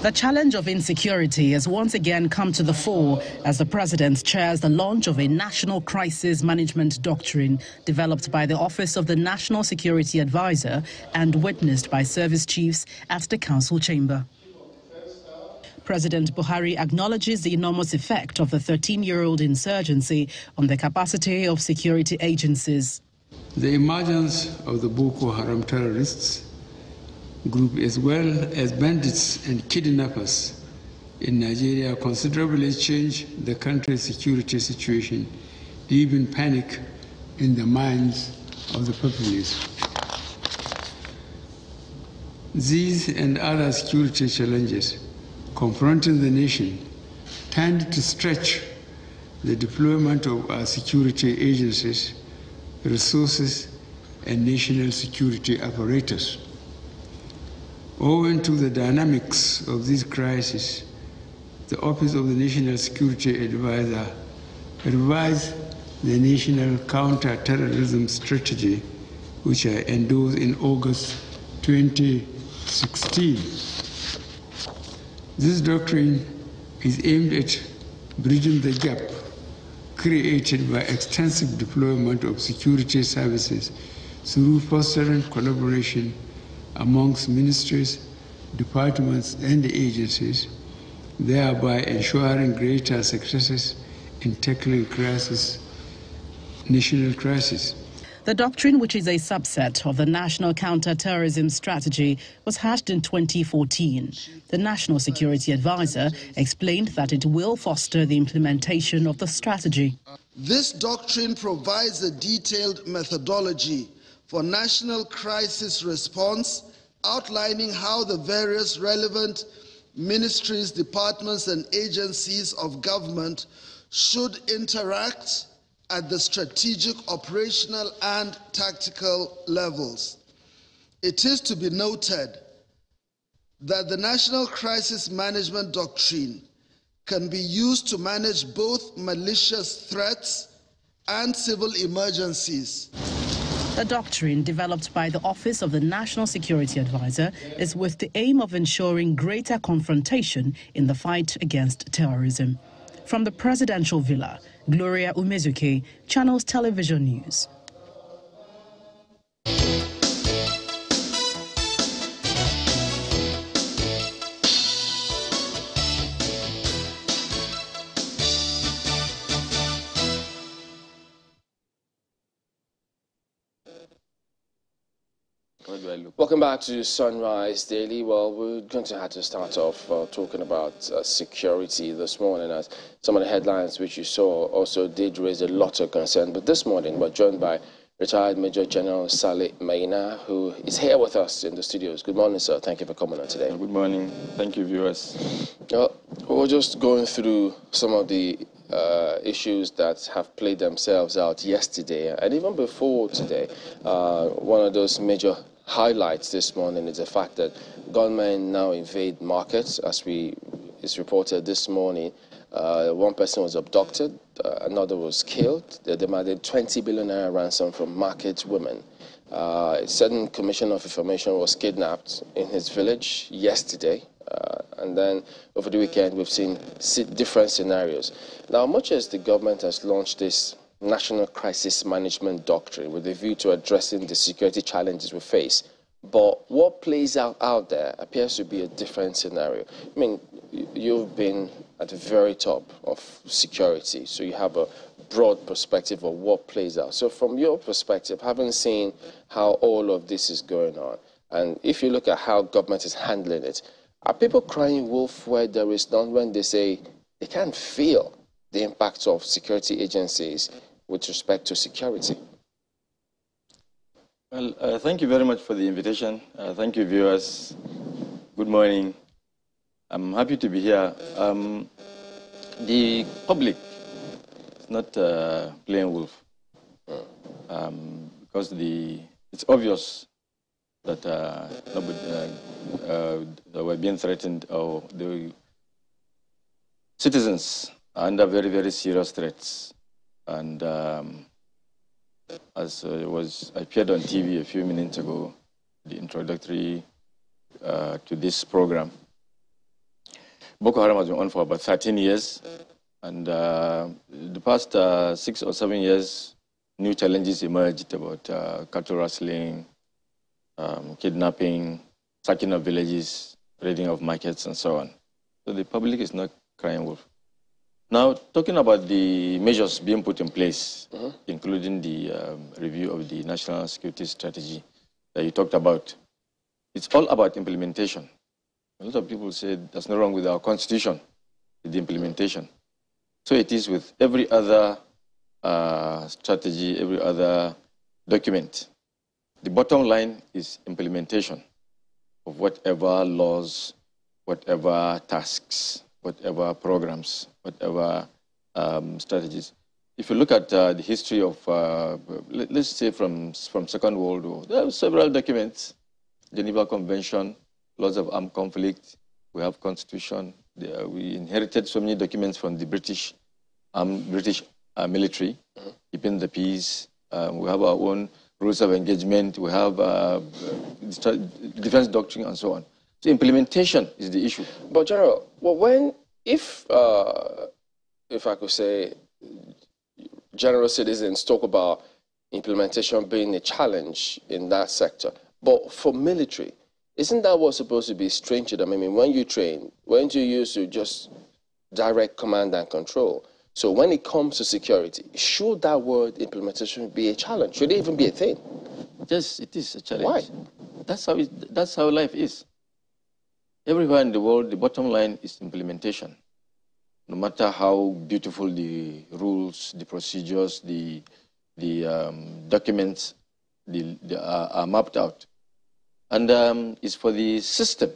The challenge of insecurity has once again come to the fore as the president chairs the launch of a national crisis management doctrine developed by the Office of the National Security Advisor and witnessed by service chiefs at the council chamber. President Buhari acknowledges the enormous effect of the 13-year-old insurgency on the capacity of security agencies. The emergence of the Boko Haram terrorists group, as well as bandits and kidnappers in Nigeria, considerably changed the country's security situation, leaving panic in the minds of the populace. These and other security challenges confronting the nation tend to stretch the deployment of our security agencies, resources, and national security apparatus. Owing to the dynamics of this crisis, the Office of the National Security Advisor revised the National Counter-Terrorism Strategy, which I endorsed in August 2016. This doctrine is aimed at bridging the gap created by extensive deployment of security services through fostering collaboration amongst ministries, departments, and agencies, thereby ensuring greater successes in tackling national crisis. The doctrine, which is a subset of the National Counter-Terrorism Strategy, was hatched in 2014. The National Security Advisor explained that it will foster the implementation of the strategy. This doctrine provides a detailed methodology for national crisis response, outlining how the various relevant ministries, departments, and agencies of government should interact at the strategic, operational, and tactical levels. It is to be noted that the National Crisis Management Doctrine can be used to manage both malicious threats and civil emergencies. The doctrine, developed by the Office of the National Security Advisor, is with the aim of ensuring greater confrontation in the fight against terrorism. From the presidential villa, Gloria Umezuke, Channels Television News. Welcome back to Sunrise Daily. Well, we're going to have to start off talking about security this morning, as some of the headlines which you saw also did raise a lot of concern. But this morning, we're joined by retired Major General Saleh Maina, who is here with us in the studios. Good morning, sir. Thank you for coming on today. Good morning. Thank you, viewers. We're just going through some of the issues that have played themselves out yesterday and even before today. One of those major highlights this morning is the fact that gunmen now invade markets. As is reported this morning, one person was abducted, another was killed. They demanded 20 billion naira ransom from market women. A certain commissioner of information was kidnapped in his village yesterday. And then over the weekend, we've seen different scenarios. Now, much as the government has launched this National Crisis Management Doctrine with a view to addressing the security challenges we face, but what plays out there appears to be a different scenario. I mean, you've been at the very top of security, so you have a broad perspective of what plays out. So from your perspective, having seen how all of this is going on, and if you look at how government is handling it, are people crying wolf where there is none when they say they can't feel the impact of security agencies with respect to security? Well, thank you very much for the invitation. Thank you, viewers. Good morning. I'm happy to be here. The public is not playing wolf because it's obvious that they were being threatened, or the citizens are under very, very serious threats. And as I appeared on TV a few minutes ago, the introductory to this program, Boko Haram has been on for about 13 years. And the past 6 or 7 years, new challenges emerged about cattle rustling, kidnapping, sacking of villages, raiding of markets, and so on. So the public is not crying wolf. Now, talking about the measures being put in place, including the review of the national security strategy that you talked about, it's all about implementation. A lot of people say there's no wrong with our constitution, with the implementation. So it is with every other strategy, every other document. The bottom line is implementation of whatever laws, whatever tasks, whatever programs, whatever strategies. If you look at the history of, let's say from Second World War, there are several documents, Geneva Convention, laws of armed conflict, we have constitution. We inherited so many documents from the British military, keeping the peace. We have our own rules of engagement. We have defense doctrine and so on. So implementation is the issue. But General, well, if I could say, general citizens talk about implementation being a challenge in that sector, but for military, isn't that what's supposed to be strange to them? I mean, when you train, weren't you used to just direct command and control? So when it comes to security, should that word implementation be a challenge? Should it even be a thing? Yes, it is a challenge. Why? That's how life is. Everywhere in the world, the bottom line is implementation. No matter how beautiful the rules, the procedures, the documents are mapped out. And it's for the system.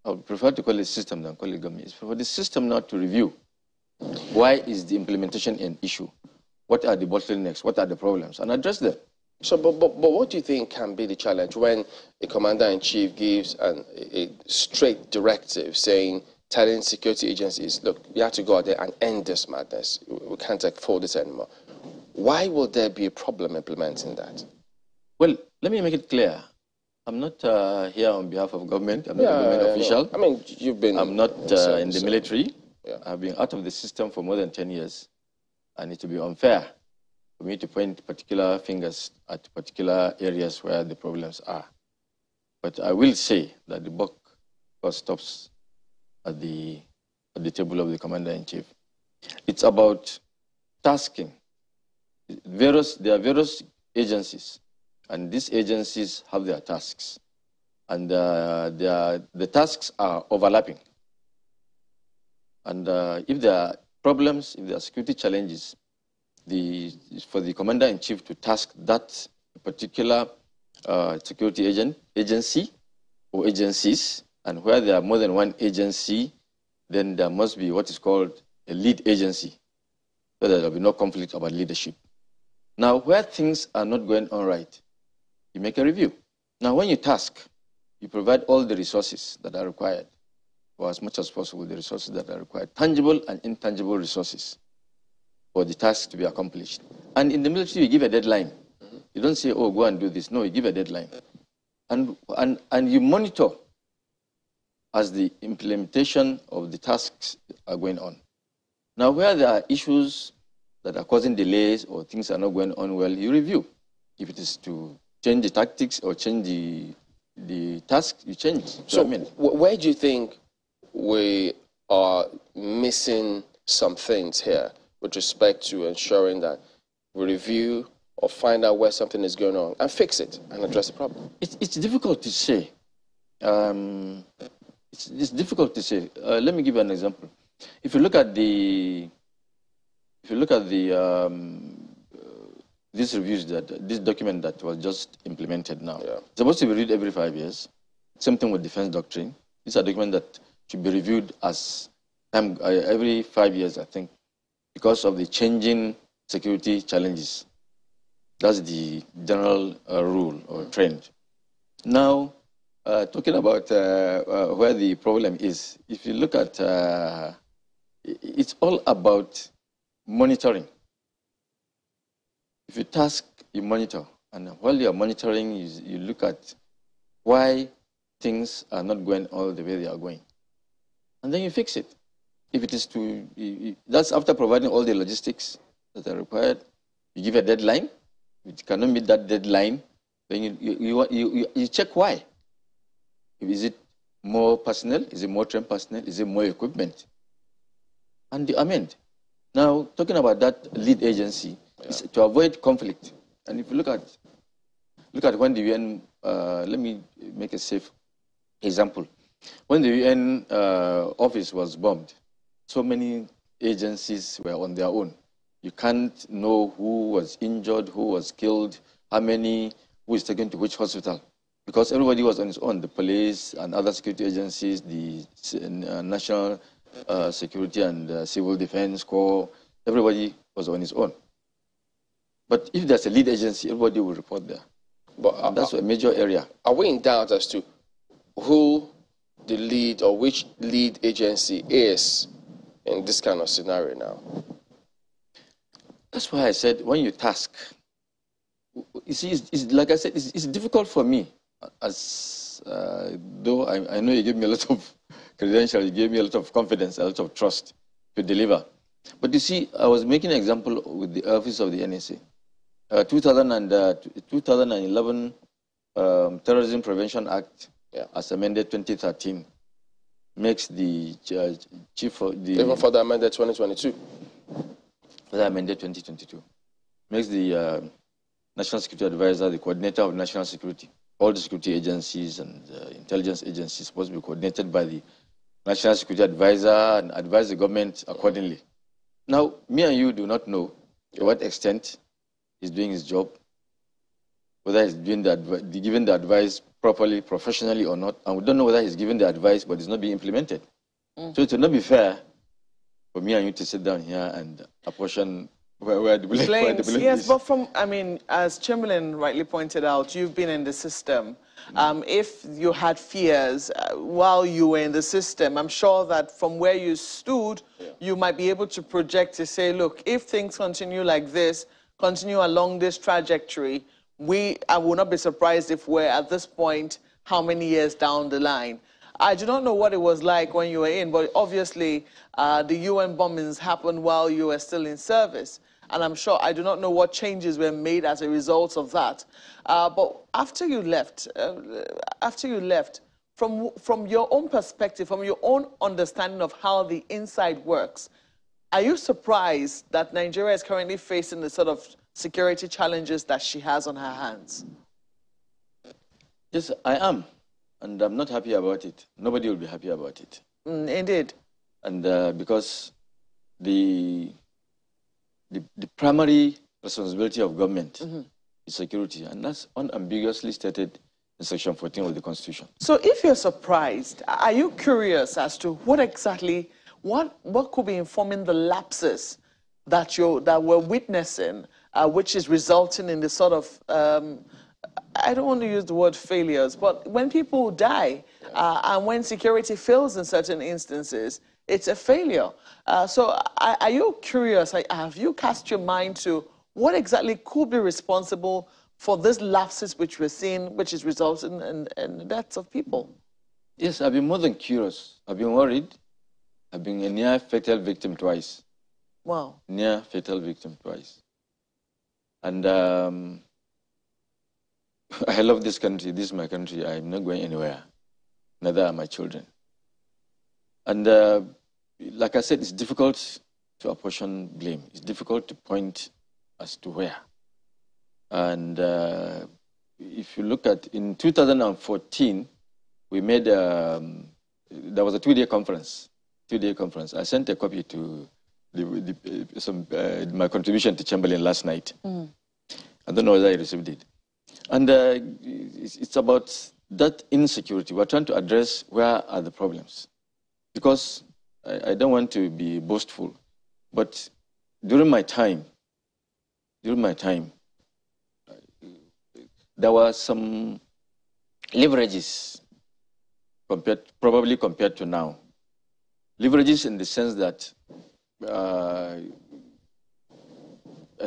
I would prefer to call it system than call it government. It's for the system now to review. Why is the implementation an issue? What are the bottlenecks? What are the problems? And address them. So, but what do you think can be the challenge when a commander-in-chief gives a straight directive telling security agencies, look, you have to go out there and end this madness. We can't afford this anymore. Why will there be a problem implementing that? Well, let me make it clear. I'm not here on behalf of government. I'm not a government official. No. I mean, you've been... I'm not in the military. Yeah. I've been out of the system for more than 10 years. And it will be unfair for me to point particular fingers at particular areas where the problems are. But I will say that the buck stops at the table of the commander-in-chief. It's about tasking. There are various agencies, and these agencies have their tasks. And the tasks are overlapping. And if there are problems, if there are security challenges, for the commander-in-chief to task that particular security agency or agencies, and where there are more than one agency, then there must be what is called a lead agency, so that there will be no conflict about leadership. Now, where things are not going on right, you make a review. Now, when you task, you provide all the resources that are required, or as much as possible, the resources that are required, tangible and intangible resources for the task to be accomplished. And in the military, you give a deadline. You don't say, oh, go and do this. No, you give a deadline. And you monitor as the implementation of the tasks are going on. Now, where there are issues that are causing delays or things are not going on well, you review. If it is to change the tactics or change the task, you change. So where do you think we are missing some things here with respect to ensuring that we review or find out where something is going on and fix it and address the problem? It's difficult to say. It's difficult to say. Let me give you an example. If you look at these reviews, this document that was just implemented now, it's supposed to be reviewed every 5 years. Same thing with defense doctrine. These are documents that should be reviewed every 5 years, I think, because of the changing security challenges. That's the general rule or trend. Now, talking about where the problem is, if you look at, it's all about monitoring. If you task, you monitor. And while you're monitoring, you look at why things are not going all the way they are going. and then you fix it. If it is that's after providing all the logistics that are required. You give a deadline. If you cannot meet that deadline, then you check why. Is it more personnel? Is it more trained personnel? Is it more equipment? And you amend. Now, talking about that lead agency, is to avoid conflict. And if you look at when the UN, let me make a safe example. When the UN office was bombed, so many agencies were on their own. You can't know who was injured, who was killed, how many, who is taken to which hospital, because everybody was on his own. The police and other security agencies, the National Security and Civil Defense Corps, everybody was on his own. But if there's a lead agency, everybody will report there. But that's a major area. Are we in doubt as to who the lead or which lead agency is in this kind of scenario now? That's why I said when you task, you see, it's like I said, it's difficult for me, as though I know you gave me a lot of credentials, you gave me a lot of confidence, a lot of trust to deliver. But you see, I was making an example with the office of the NSA. 2011 Terrorism Prevention Act, as amended 2013, makes the chief of the... Even for the amended 2022? For the amended 2022. Makes the National Security Advisor the coordinator of national security. All the security agencies and intelligence agencies supposed to be coordinated by the National Security Advisor and advise the government accordingly. Now, me and you do not know to what extent he's doing his job, whether he's doing giving the advice properly, professionally or not, and we don't know whether he's giving the advice but it's not being implemented. So it will not be fair for me and you to sit down here and apportion where the blame is. Yes, but from, I mean, as Chamberlain rightly pointed out, you've been in the system. If you had fears while you were in the system, I'm sure that from where you stood, you might be able to project to say, look, if things continue like this, continue along this trajectory, I will not be surprised if we're at this point, how many years down the line. I do not know what it was like when you were in, but obviously the UN bombings happened while you were still in service. And I'm sure, I do not know what changes were made as a result of that. But after you left, from your own perspective, from your own understanding of how the inside works, are you surprised that Nigeria is currently facing the sort of security challenges that she has on her hands? Yes, I am. And I'm not happy about it. Nobody will be happy about it. Indeed. And because the primary responsibility of government is security, and that's unambiguously stated in Section 14 of the Constitution. So if you're surprised, are you curious as to what exactly, what could be informing the lapses that we're witnessing, which is resulting in this sort of, I don't want to use the word failures, but when people die and when security fails in certain instances, it's a failure. So are you curious, have you cast your mind to what exactly could be responsible for these lapses which we're seeing, which is resulting in the deaths of people? Yes, I've been more than curious. I've been worried. I've been a near fatal victim twice. Wow. Near fatal victim twice. And I love this country. This is my country. I'm not going anywhere. Neither are my children. And like I said, it's difficult to apportion blame. It's difficult to point as to where. And if you look at, in 2014, we made, there was a two-day conference. I sent a copy to my contribution to Chamberlain last night. I don't know whether I received it. And it's about that insecurity. We're trying to address where are the problems. Because I don't want to be boastful, but during my time, there were some leverages probably compared to now. Leverages in the sense that, I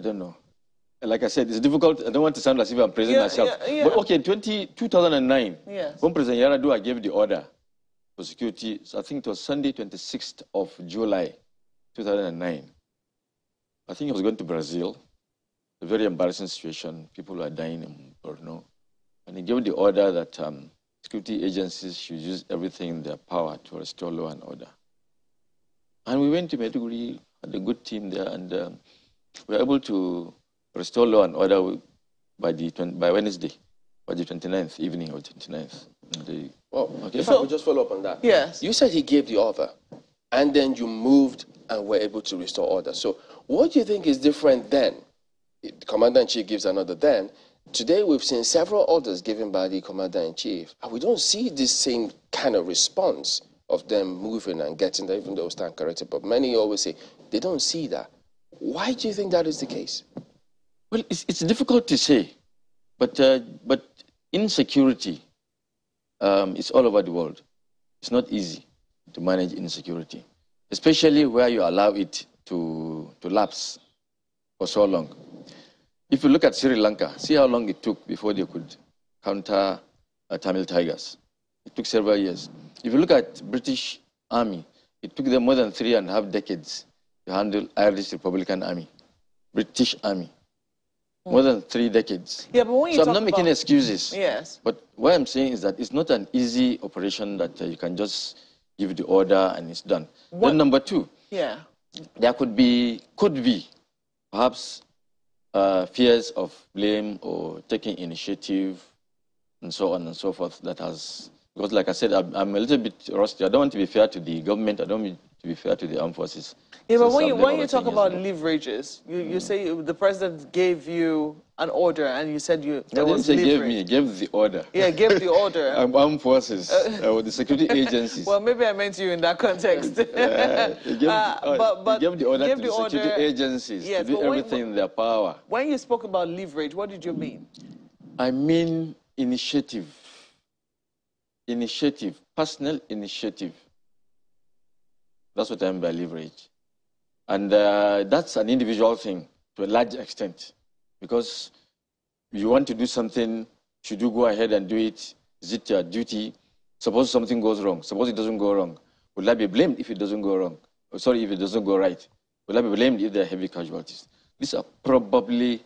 don't know. Like I said, it's difficult. I don't want to sound as if I'm praising myself. But okay, 2009, when President Yar'Adua gave the order for security. So I think it was Sunday, 26th of July, 2009. I think I was going to Brazil. A very embarrassing situation. People were dying in Borno. And he gave the order that security agencies should use everything in their power to restore law and order. And we went to Maiduguri, had a good team there, and we were able to restore law and order by Wednesday, by the 29th, evening of the 29th. Well, okay. If I could just follow up on that. Yes. You said he gave the order, and then you moved and were able to restore order. So what do you think is different then? The Commander-in-Chief gives another then. Today we've seen several orders given by the Commander-in-Chief, and we don't see this same kind of response of them moving and getting there, even though stand corrected. But many always say they don't see that. Why do you think that is the case? Well, it's difficult to say, but insecurity is all over the world. It's not easy to manage insecurity, especially where you allow it to lapse for so long. If you look at Sri Lanka, see how long it took before they could counter Tamil Tigers. It took several years. If you look at British Army, it took them more than 3.5 decades to handle Irish Republican Army, British Army. More than 3 decades. Yeah, but when you so I'm not making excuses. Yes. But what I'm saying is that it's not an easy operation that you can just give the order and it's done. Then number two, there could be perhaps fears of blame or taking initiative and so on and so forth that has, because like I said, I'm a little bit rusty. I don't want to be fair to the government. I don't want to be fair to the armed forces. Yeah, but when you talk about leverages, you say the president gave you an order and you said there was leverage. Gave the order. Yeah, gave the order. Armed forces, or the security agencies. Well, maybe I meant you in that context. He gave the order to the security agencies to do everything in their power. When you spoke about leverage, what did you mean? I mean initiative. Initiative, personal initiative. That's what I mean by leverage. And that's an individual thing to a large extent. Because you want to do something, should you go ahead and do it? Is it your duty? Suppose something goes wrong. Suppose it doesn't go wrong. Will I be blamed if it doesn't go wrong? Or sorry, if it doesn't go right? Will I be blamed if there are heavy casualties? These are probably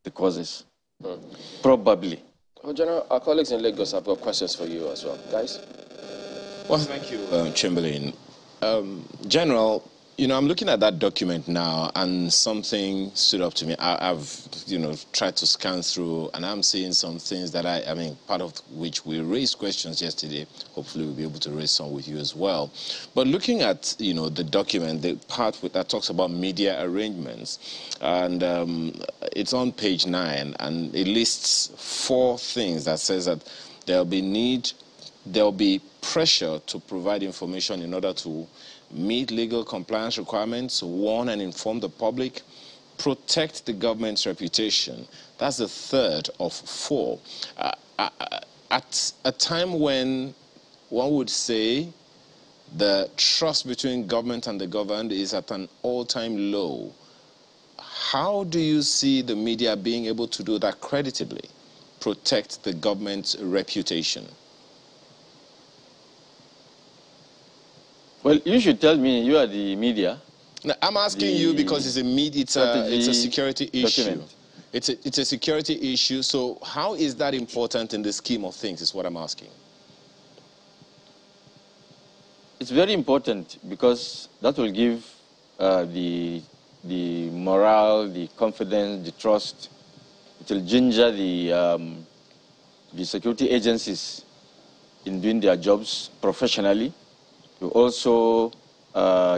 the causes. Probably. Well, General, our colleagues in Lagos have got questions for you as well. Guys? Well, thank you, Chamberlain. General, you know, I'm looking at that document now, and something stood up to me. I've, you know, tried to scan through, and I'm seeing some things that I mean, part of which we raised questions yesterday. Hopefully, we'll be able to raise some with you as well. But looking at, you know, the document, the part that talks about media arrangements, and it's on page 9, and it lists 4 things that says that there'll be pressure to provide information in order to meet legal compliance requirements, warn and inform the public, protect the government's reputation. That's the third of 4. At a time when one would say the trust between government and the governed is at an all-time low, how do you see the media being able to do that creditably, protect the government's reputation? Well, you should tell me. You are the media. No, I'm asking you because it's a security issue. It's a security issue. So how is that important in the scheme of things? Is what I'm asking. It's very important because that will give the morale, the confidence, the trust. It will ginger the security agencies in doing their jobs professionally. To also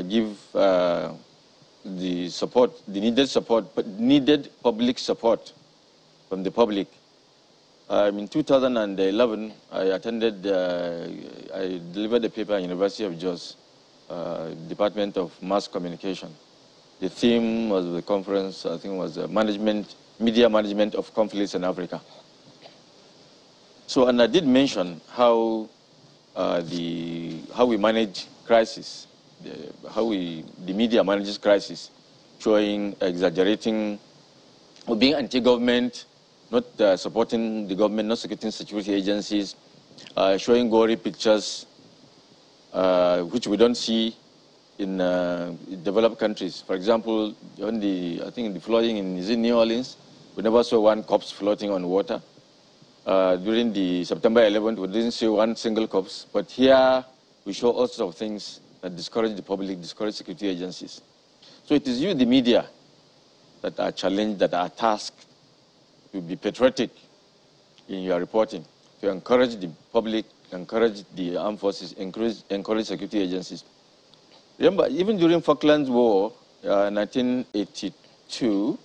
give the support, the needed support, but needed public support from the public. In 2011, I delivered a paper at University of Jos, Department of Mass Communication. The theme was the conference, I think, was media management of conflicts in Africa. So, and I did mention how we manage crisis, the media manages crisis, showing, exaggerating, or being anti-government, not supporting the government, not supporting security agencies, showing gory pictures, which we don't see in developed countries. For example, on I think the flooding in New Orleans, we never saw one corpse floating on water. During the September 11th, we didn't see one single corpse. But here, we show all sorts of things that discourage the public, discourage security agencies. So it is you, the media, that are challenged, that are tasked to be patriotic in your reporting, to encourage the public, encourage the armed forces, encourage security agencies. Remember, even during Falklands War, 1982,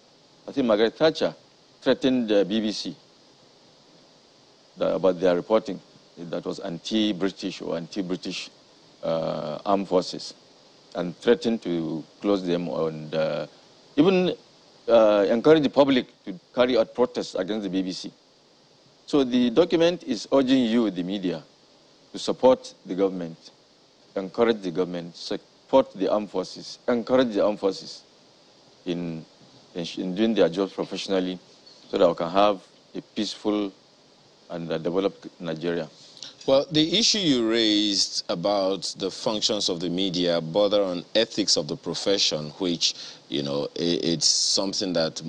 I think Margaret Thatcher threatened the BBC about their reporting that was anti-British or anti-British armed forces, and threatened to close them and even encourage the public to carry out protests against the BBC. So the document is urging you, the media, to support the government, encourage the government, support the armed forces, encourage the armed forces in doing their jobs professionally so that we can have a peaceful and developed Nigeria. Well, the issue you raised about the functions of the media border on ethics of the profession, which, you know, it's something that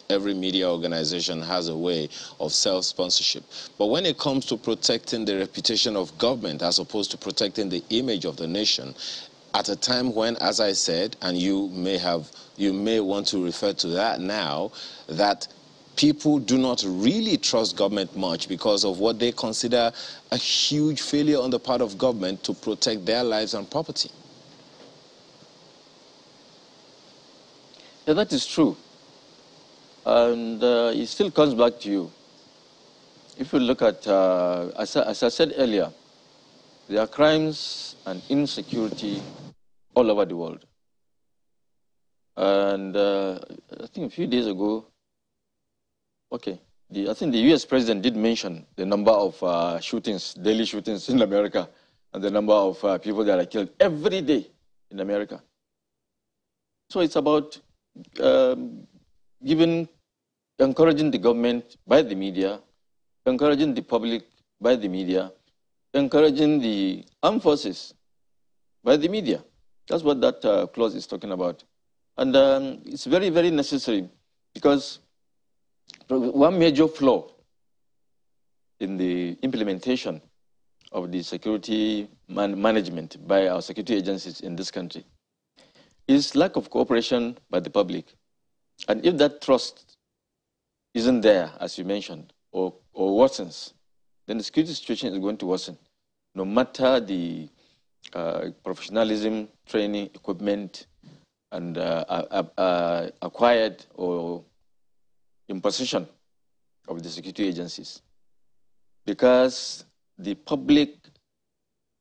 every media organization has a way of self-sponsorship. But when it comes to protecting the reputation of government as opposed to protecting the image of the nation, at a time when, as I said, and you may want to refer to that now, that people do not really trust government much because of what they consider a huge failure on the part of government to protect their lives and property. Yeah, that is true. And it still comes back to you. If you look at, as I said earlier, there are crimes and insecurity all over the world. And I think a few days ago, I think the US president did mention the number of shootings, daily shootings in America, and the number of people that are killed every day in America. So it's about encouraging the government by the media, encouraging the public by the media, encouraging the armed forces by the media. That's what that clause is talking about. And it's very, very necessary, because one major flaw in the implementation of the security management by our security agencies in this country is lack of cooperation by the public. And if that trust isn't there, as you mentioned, or worsens, then the security situation is going to worsen, no matter the professionalism, training, equipment, and acquired or imposition of the security agencies. Because the public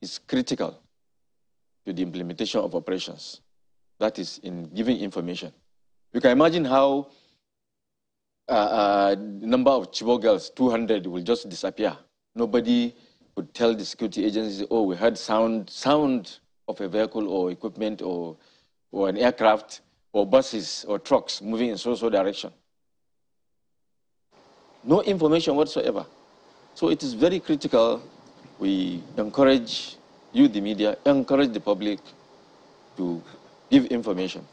is critical to the implementation of operations. That is, in giving information. You can imagine how the number of Chibok girls, 200, will just disappear. Nobody would tell the security agencies, oh, we heard sound of a vehicle or equipment or an aircraft or buses or trucks moving in so direction. No information whatsoever. So it is very critical. We encourage you, the media, encourage the public to give information.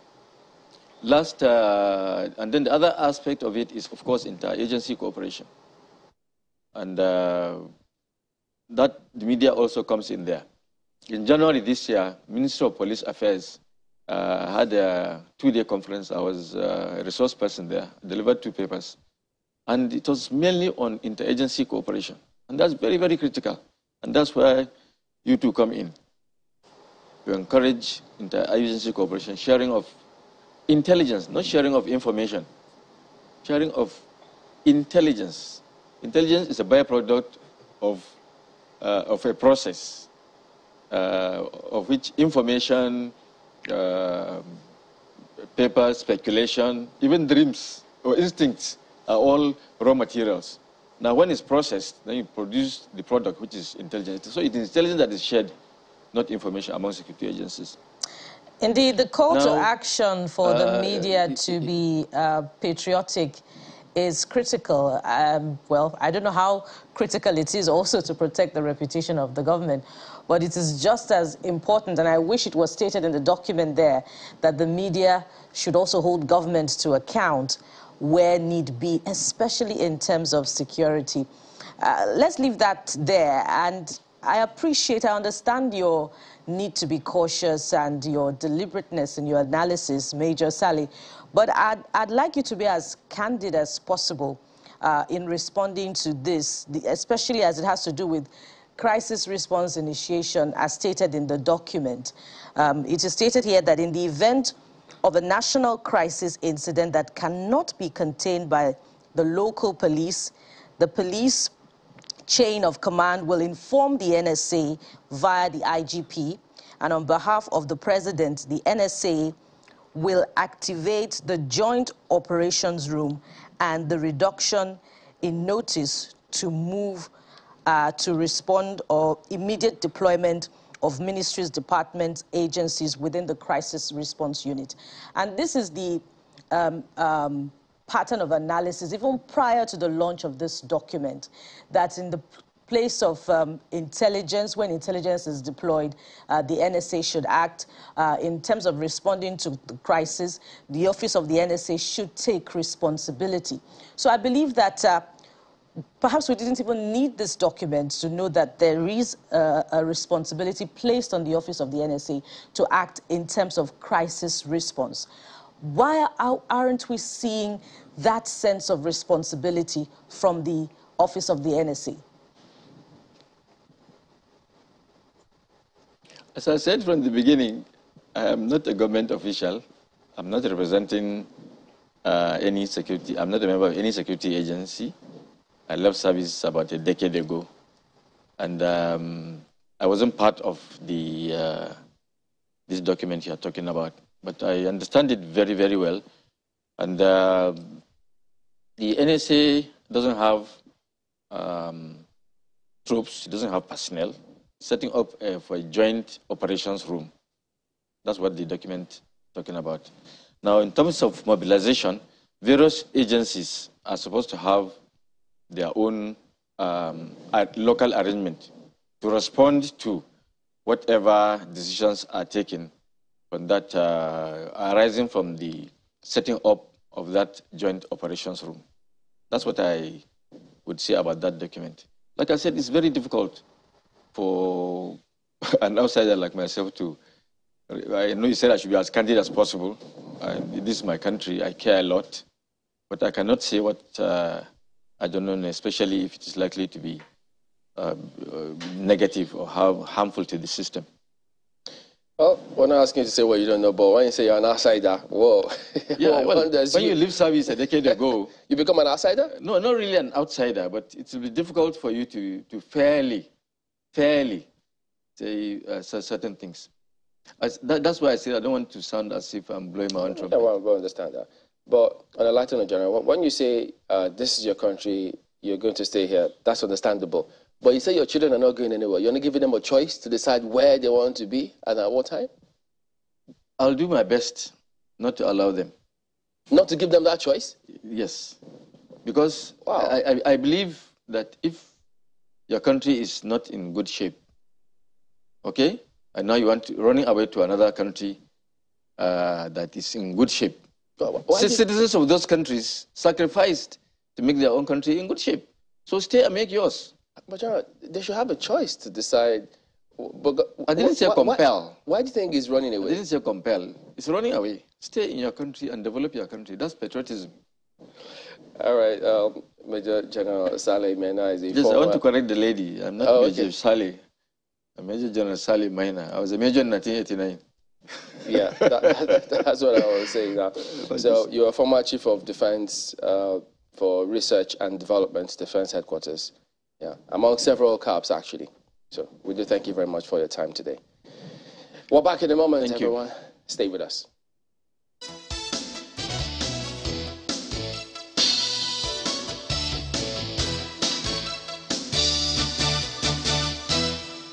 Last, and then the other aspect of it is, of course, interagency cooperation. And that the media also comes in there. In January this year, Minister of Police Affairs had a 2-day conference. I was a resource person there, delivered 2 papers. And it was mainly on interagency cooperation. And that's very, very critical. And that's where you two come in. You encourage interagency cooperation, sharing of intelligence, not sharing of information, sharing of intelligence. Intelligence is a byproduct of a process of which information, paper, speculation, even dreams or instincts are all raw materials. Now, when it's processed, then you produce the product, which is intelligence. So it is intelligence that is shared, not information among security agencies. Indeed, the call to action for the media to be patriotic is critical. Well, I don't know how critical it is also to protect the reputation of the government, but it is just as important, and I wish it was stated in the document there, that the media should also hold government to account where need be, especially in terms of security. Let's leave that there, and I understand your need to be cautious and your deliberateness in your analysis, Major Saleh, but I'd like you to be as candid as possible in responding to this, especially as it has to do with crisis response initiation as stated in the document. It is stated here that in the event of a national crisis incident that cannot be contained by the local police, the police chain of command will inform the NSA via the IGP, and on behalf of the President, the NSA will activate the Joint Operations Room and the reduction in notice to move to respond or immediate deployment of ministries, departments, agencies within the crisis response unit. And this is the pattern of analysis, even prior to the launch of this document, that in the place of intelligence, when intelligence is deployed, the NSA should act. In terms of responding to the crisis, the office of the NSA should take responsibility. So I believe that perhaps we didn't even need this document to know that there is a responsibility placed on the office of the NSA to act in terms of crisis response. Why aren't we seeing that sense of responsibility from the office of the NSA? As I said from the beginning, I am not a government official. I'm not representing any security. I'm not a member of any security agency. I left service about a decade ago. And I wasn't part of the this document you're talking about. But I understand it very, very well. And the NSA doesn't have troops, it doesn't have personnel. Setting up for a joint operations room. That's what the document is talking about. Now, in terms of mobilization, various agencies are supposed to have their own local arrangement to respond to whatever decisions are taken from that arising from the setting up of that joint operations room. That's what I would say about that document. Like I said, it's very difficult for an outsider like myself to, I know you said I should be as candid as possible. This is my country, I care a lot, but I cannot say what I don't know, especially if it is likely to be negative or harmful to the system. Well, we're not asking you to say what you don't know, but when you say you're an outsider, whoa. Yeah, well, when you leave service a decade ago... You become an outsider? No, not really an outsider, but it will be difficult for you to fairly say certain things. That's why I say I don't want to sound as if I'm blowing my own trumpet. I understand that. But on a lighter note, General, when you say this is your country, you're going to stay here, that's understandable. But you say your children are not going anywhere. You're not giving them a choice to decide where they want to be and at what time? I'll do my best not to allow them. Not to give them that choice? Yes. Because I believe that if your country is not in good shape, okay, and now you want to running away to another country that is in good shape. Citizens of those countries sacrificed to make their own country in good shape. So stay and make yours. But General, they should have a choice to decide. But I didn't say compel. Why do you think he's running away? I didn't say compel. It's running away. Stay in your country and develop your country. That's patriotism. All right. Major General Saleh Maina is a Just, I want to correct the lady. I'm not Major Saleh. I'm Major General Saleh Maina. I was a major in 1989. Yeah, that's what I was saying now. So you're a former Chief of Defense for Research and Development, Defense Headquarters. Yeah, among several caps, actually. So we do thank you very much for your time today. We're back in a moment, everyone. Stay with us.